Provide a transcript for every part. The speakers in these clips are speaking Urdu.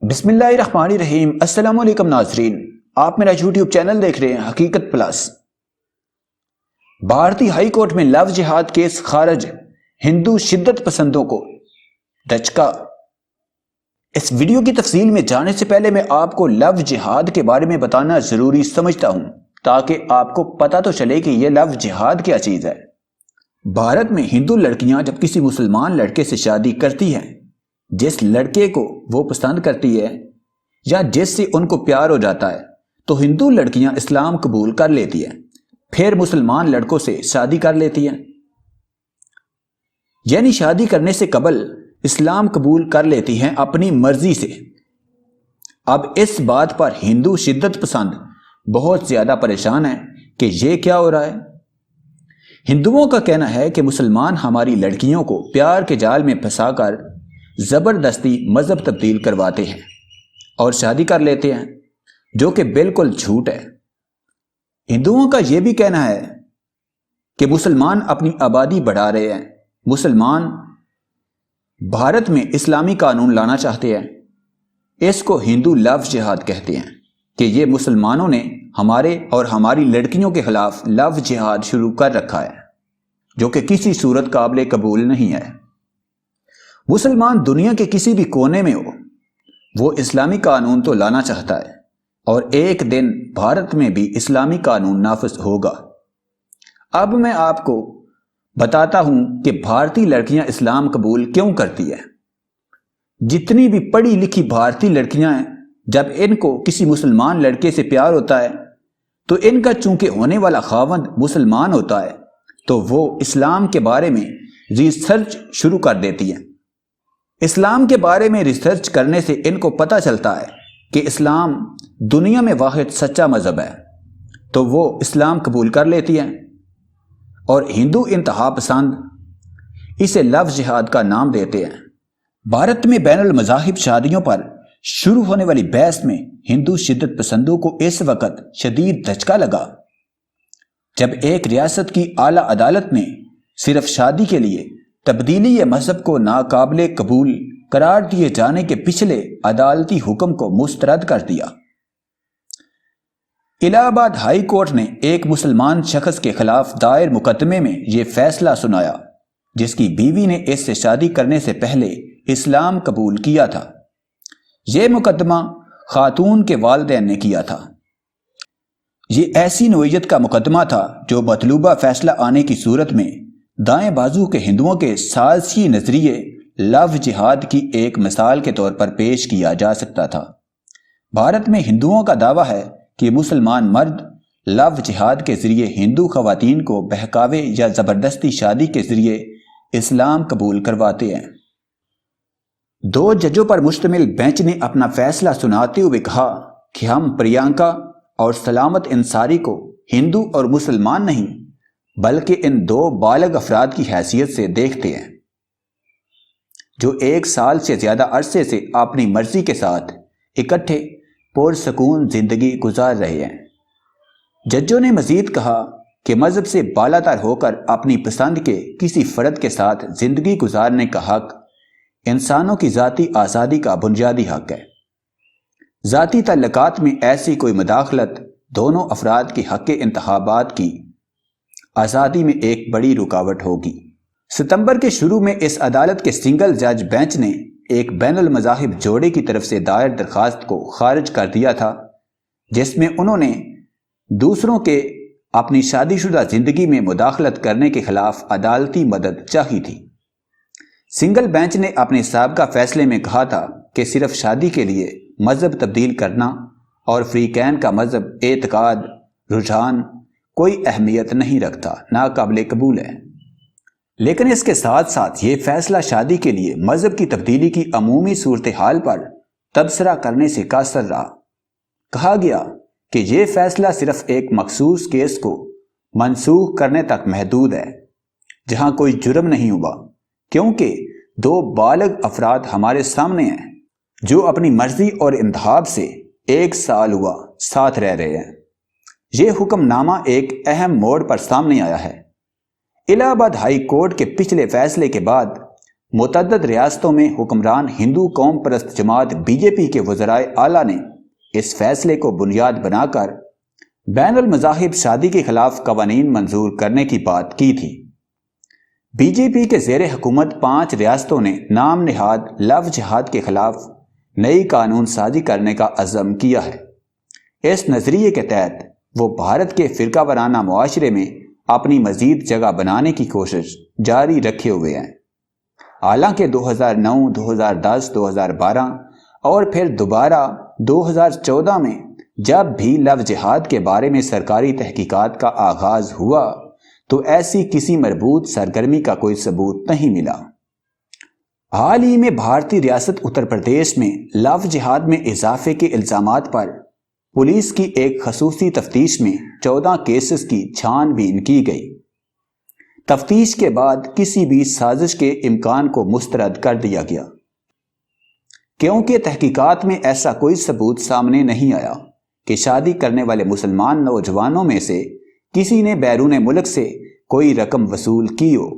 بسم اللہ الرحمن الرحیم۔ السلام علیکم ناظرین، آپ میرا یوٹیوب چینل دیکھ رہے ہیں حقیقت پلس۔ بھارتی ہائی کورٹ میں لو جہاد کیس خارج، ہندو شدت پسندوں کو دھچکا۔ اس ویڈیو کی تفصیل میں جانے سے پہلے میں آپ کو لو جہاد کے بارے میں بتانا ضروری سمجھتا ہوں تاکہ آپ کو پتہ تو چلے کہ یہ لو جہاد کیا چیز ہے۔ بھارت میں ہندو لڑکیاں جب کسی مسلمان لڑکے سے شادی کرتی ہیں، جس لڑکے کو وہ پسند کرتی ہے یا جس سے ان کو پیار ہو جاتا ہے، تو ہندو لڑکیاں اسلام قبول کر لیتی ہیں، پھر مسلمان لڑکوں سے شادی کر لیتی ہیں، یعنی شادی کرنے سے قبل اسلام قبول کر لیتی ہیں اپنی مرضی سے۔ اب اس بات پر ہندو شدت پسند بہت زیادہ پریشان ہیں کہ یہ کیا ہو رہا ہے۔ ہندوؤں کا کہنا ہے کہ مسلمان ہماری لڑکیوں کو پیار کے جال میں پھنسا کر زبردستی مذہب تبدیل کرواتے ہیں اور شادی کر لیتے ہیں، جو کہ بالکل جھوٹ ہے۔ ہندوؤں کا یہ بھی کہنا ہے کہ مسلمان اپنی آبادی بڑھا رہے ہیں، مسلمان بھارت میں اسلامی قانون لانا چاہتے ہیں۔ اس کو ہندو لو جہاد کہتے ہیں کہ یہ مسلمانوں نے ہمارے اور ہماری لڑکیوں کے خلاف لو جہاد شروع کر رکھا ہے، جو کہ کسی صورت قابل قبول نہیں ہے۔ مسلمان دنیا کے کسی بھی کونے میں ہو، وہ اسلامی قانون تو لانا چاہتا ہے، اور ایک دن بھارت میں بھی اسلامی قانون نافذ ہوگا۔ اب میں آپ کو بتاتا ہوں کہ بھارتی لڑکیاں اسلام قبول کیوں کرتی ہیں۔ جتنی بھی پڑھی لکھی بھارتی لڑکیاں ہیں، جب ان کو کسی مسلمان لڑکے سے پیار ہوتا ہے تو ان کا چونکہ ہونے والا خاوند مسلمان ہوتا ہے تو وہ اسلام کے بارے میں ریسرچ شروع کر دیتی ہیں۔ اسلام کے بارے میں ریسرچ کرنے سے ان کو پتہ چلتا ہے کہ اسلام دنیا میں واحد سچا مذہب ہے، تو وہ اسلام قبول کر لیتی ہیں، اور ہندو انتہا پسند اسے لو جہاد کا نام دیتے ہیں۔ بھارت میں بین المذاہب شادیوں پر شروع ہونے والی بحث میں ہندو شدت پسندوں کو اس وقت شدید دھچکا لگا جب ایک ریاست کی اعلیٰ عدالت نے صرف شادی کے لیے تبدیلی مذہب کو ناقابل قبول قرار دیے جانے کے پچھلے عدالتی حکم کو مسترد کر دیا۔ الہ آباد ہائی کورٹ نے ایک مسلمان شخص کے خلاف دائر مقدمے میں یہ فیصلہ سنایا جس کی بیوی نے اس سے شادی کرنے سے پہلے اسلام قبول کیا تھا۔ یہ مقدمہ خاتون کے والدین نے کیا تھا۔ یہ ایسی نوعیت کا مقدمہ تھا جو مطلوبہ فیصلہ آنے کی صورت میں دائیں بازو کے ہندوؤں کے سازشی نظریے لو جہاد کی ایک مثال کے طور پر پیش کیا جا سکتا تھا۔ بھارت میں ہندوؤں کا دعویٰ ہے کہ مسلمان مرد لو جہاد کے ذریعے ہندو خواتین کو بہکاوے یا زبردستی شادی کے ذریعے اسلام قبول کرواتے ہیں۔ 2 ججوں پر مشتمل بینچ نے اپنا فیصلہ سناتے ہوئے کہا کہ ہم پریانکا اور سلامت انصاری کو ہندو اور مسلمان نہیں بلکہ ان 2 بالغ افراد کی حیثیت سے دیکھتے ہیں جو 1 سال سے زیادہ عرصے سے اپنی مرضی کے ساتھ اکٹھے پرسکون زندگی گزار رہے ہیں۔ ججوں نے مزید کہا کہ مذہب سے بالاتر ہو کر اپنی پسند کے کسی فرد کے ساتھ زندگی گزارنے کا حق انسانوں کی ذاتی آزادی کا بنیادی حق ہے۔ ذاتی تعلقات میں ایسی کوئی مداخلت دونوں افراد کے حق انتخابات کی آزادی میں ایک بڑی رکاوٹ ہوگی۔ ستمبر کے شروع میں اس عدالت کے سنگل جج بینچ نے ایک بین المذاہب جوڑے کی طرف سے دائر درخواست کو خارج کر دیا تھا جس میں انہوں نے دوسروں کے اپنی شادی شدہ زندگی میں مداخلت کرنے کے خلاف عدالتی مدد چاہی تھی۔ سنگل بینچ نے اپنے سابقہ فیصلے میں کہا تھا کہ صرف شادی کے لیے مذہب تبدیل کرنا اور فریقین کا مذہب اعتقاد رجحان کوئی اہمیت نہیں رکھتا، ناقابل قبول ہے، لیکن اس کے ساتھ ساتھ یہ فیصلہ شادی کے لیے مذہب کی تبدیلی کی عمومی صورتحال پر تبصرہ کرنے سے قاصر رہا۔ کہا گیا کہ یہ فیصلہ صرف ایک مخصوص کیس کو منسوخ کرنے تک محدود ہے جہاں کوئی جرم نہیں ہوا، کیونکہ 2 بالغ افراد ہمارے سامنے ہیں جو اپنی مرضی اور انتخاب سے 1 سال ہوا ساتھ رہ رہے ہیں۔ یہ حکم نامہ ایک اہم موڑ پر سامنے آیا ہے۔ الہ آباد ہائی کورٹ کے پچھلے فیصلے کے بعد متعدد ریاستوں میں حکمران ہندو قوم پرست جماعت بی جے پی کے وزرائے اعلیٰ نے اس فیصلے کو بنیاد بنا کر بین المذاہب شادی کے خلاف قوانین منظور کرنے کی بات کی تھی۔ بی جے پی کے زیر حکومت 5 ریاستوں نے نام نہاد لو جہاد کے خلاف نئی قانون سازی کرنے کا عزم کیا ہے۔ اس نظریے کے تحت وہ بھارت کے فرقہ وارانہ معاشرے میں اپنی مزید جگہ بنانے کی کوشش جاری رکھے ہوئے ہیں۔ حالانکہ 2009، 2010، 2012 اور پھر دوبارہ 2014 میں جب بھی لو جہاد کے بارے میں سرکاری تحقیقات کا آغاز ہوا تو ایسی کسی مربوط سرگرمی کا کوئی ثبوت نہیں ملا۔ حال ہی میں بھارتی ریاست اتر پردیش میں لو جہاد میں اضافے کے الزامات پر پولیس کی ایک خصوصی تفتیش میں 14 کیسز کی چھان بین کی گئی۔ تفتیش کے بعد کسی بھی سازش کے امکان کو مسترد کر دیا گیا، کیونکہ تحقیقات میں ایسا کوئی ثبوت سامنے نہیں آیا کہ شادی کرنے والے مسلمان نوجوانوں میں سے کسی نے بیرون ملک سے کوئی رقم وصول کی ہو،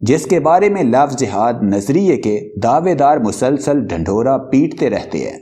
جس کے بارے میں لو جہاد نظریے کے دعوے دار مسلسل ڈھنڈورا پیٹتے رہتے ہیں۔